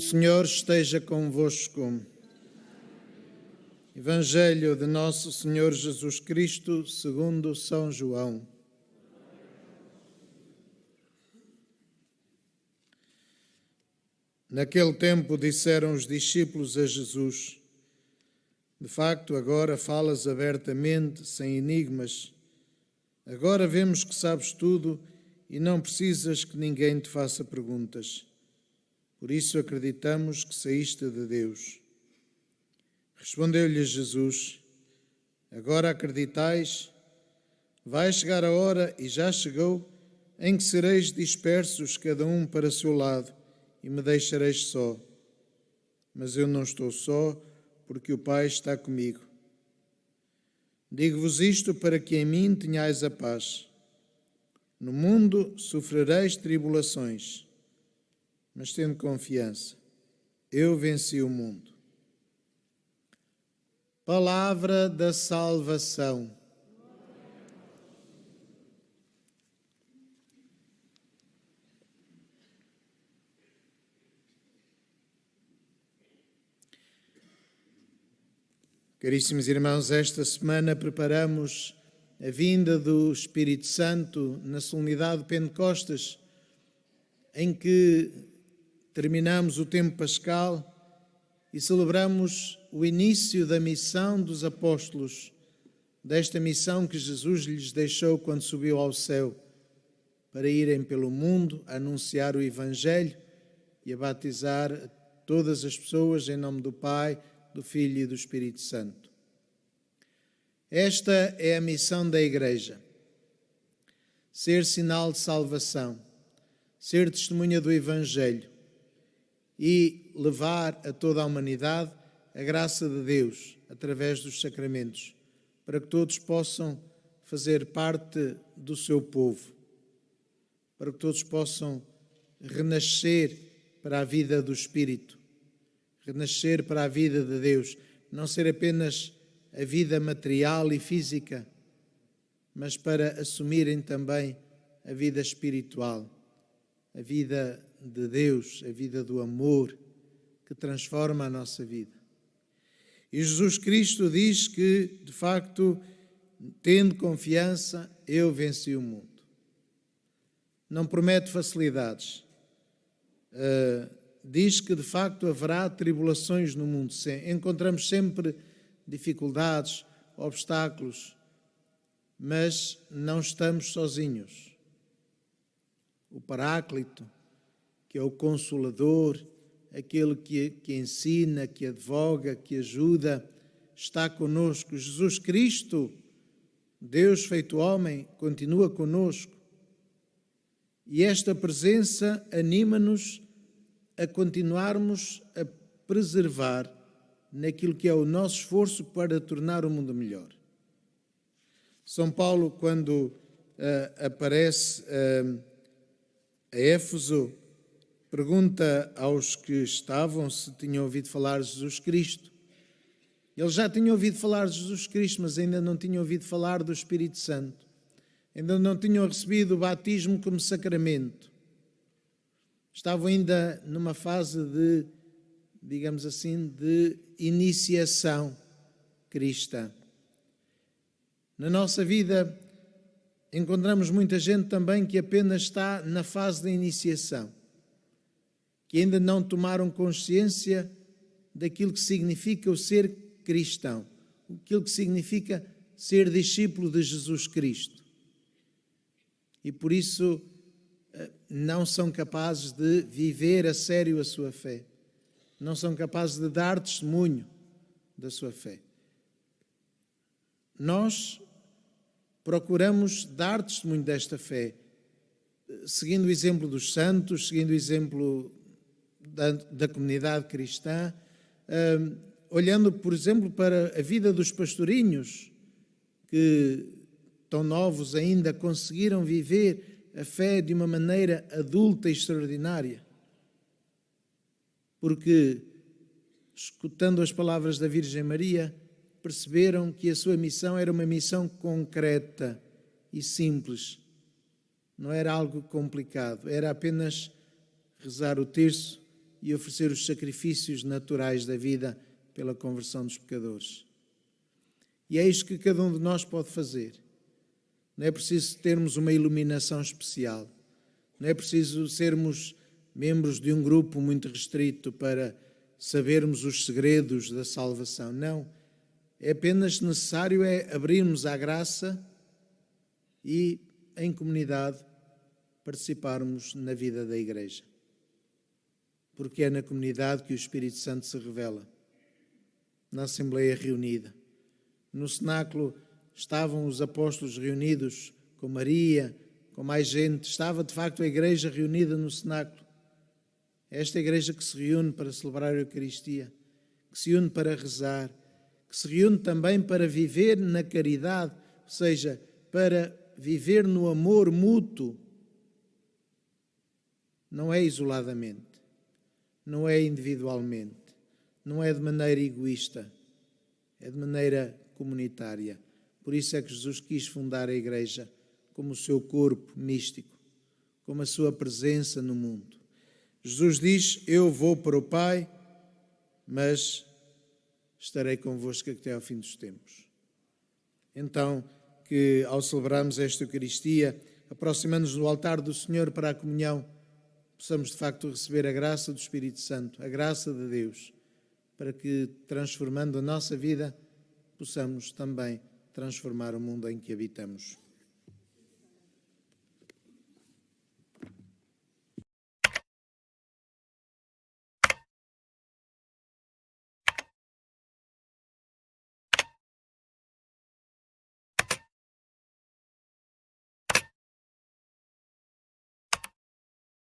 Senhor esteja convosco. Evangelho de Nosso Senhor Jesus Cristo, segundo São João. Naquele tempo disseram os discípulos a Jesus: de facto, agora falas abertamente, sem enigmas. Agora vemos que sabes tudo e não precisas que ninguém te faça perguntas. Por isso acreditamos que saíste de Deus. Respondeu-lhe Jesus: agora acreditais? Vai chegar a hora, e já chegou, em que sereis dispersos cada um para seu lado, e me deixareis só. Mas eu não estou só, porque o Pai está comigo. Digo-vos isto para que em mim tenhais a paz. No mundo sofrereis tribulações, mas tendo confiança, eu venci o mundo. Palavra da salvação. Caríssimos irmãos, esta semana preparamos a vinda do Espírito Santo na solenidade de Pentecostes, em que terminamos o tempo pascal e celebramos o início da missão dos apóstolos, desta missão que Jesus lhes deixou quando subiu ao céu, para irem pelo mundo a anunciar o Evangelho e a batizar todas as pessoas em nome do Pai, do Filho e do Espírito Santo. Esta é a missão da Igreja: ser sinal de salvação, ser testemunha do Evangelho e levar a toda a humanidade a graça de Deus através dos sacramentos, para que todos possam fazer parte do seu povo, para que todos possam renascer para a vida do Espírito, renascer para a vida de Deus, não ser apenas a vida material e física, mas para assumirem também a vida espiritual, a vida de Deus, a vida do amor que transforma a nossa vida. E Jesus Cristo diz que, de facto, tendo confiança, eu venci o mundo. Não promete facilidades. Diz que, de facto, haverá tribulações no mundo. Encontramos sempre dificuldades, obstáculos, mas não estamos sozinhos. O Paráclito, que é o Consolador, aquele que ensina, que advoga, que ajuda, está conosco. Jesus Cristo, Deus feito homem, continua conosco. E esta presença anima-nos a continuarmos a preservar naquilo que é o nosso esforço para tornar o mundo melhor. São Paulo, quando aparece a Éfeso, pergunta aos que estavam se tinham ouvido falar de Jesus Cristo. Eles já tinham ouvido falar de Jesus Cristo, mas ainda não tinham ouvido falar do Espírito Santo. Ainda não tinham recebido o batismo como sacramento. Estavam ainda numa fase de, digamos assim, de iniciação cristã. Na nossa vida, encontramos muita gente também que apenas está na fase da iniciação, que ainda não tomaram consciência daquilo que significa o ser cristão, aquilo que significa ser discípulo de Jesus Cristo. E por isso não são capazes de viver a sério a sua fé, não são capazes de dar testemunho da sua fé. Nós procuramos dar testemunho desta fé, seguindo o exemplo dos santos, seguindo o exemplo da comunidade cristã, olhando, por exemplo, para a vida dos pastorinhos, que tão novos ainda conseguiram viver a fé de uma maneira adulta e extraordinária. Porque, escutando as palavras da Virgem Maria, perceberam que a sua missão era uma missão concreta e simples. Não era algo complicado, era apenas rezar o terço, e oferecer os sacrifícios naturais da vida pela conversão dos pecadores. E é isto que cada um de nós pode fazer. Não é preciso termos uma iluminação especial. Não é preciso sermos membros de um grupo muito restrito para sabermos os segredos da salvação. Não. É apenas necessário abrirmos à graça e, em comunidade, participarmos na vida da Igreja. Porque é na comunidade que o Espírito Santo se revela. Na Assembleia reunida. No cenáculo estavam os apóstolos reunidos com Maria, com mais gente. Estava, de facto, a Igreja reunida no cenáculo. Esta Igreja que se reúne para celebrar a Eucaristia, que se une para rezar, que se reúne também para viver na caridade, ou seja, para viver no amor mútuo. Não é isoladamente, não é individualmente, não é de maneira egoísta, é de maneira comunitária. Por isso é que Jesus quis fundar a Igreja como o seu corpo místico, como a sua presença no mundo. Jesus diz: eu vou para o Pai, mas estarei convosco até ao fim dos tempos. Então, que ao celebrarmos esta Eucaristia, aproximando-nos do altar do Senhor para a comunhão, possamos de facto receber a graça do Espírito Santo, a graça de Deus, para que, transformando a nossa vida, possamos também transformar o mundo em que habitamos.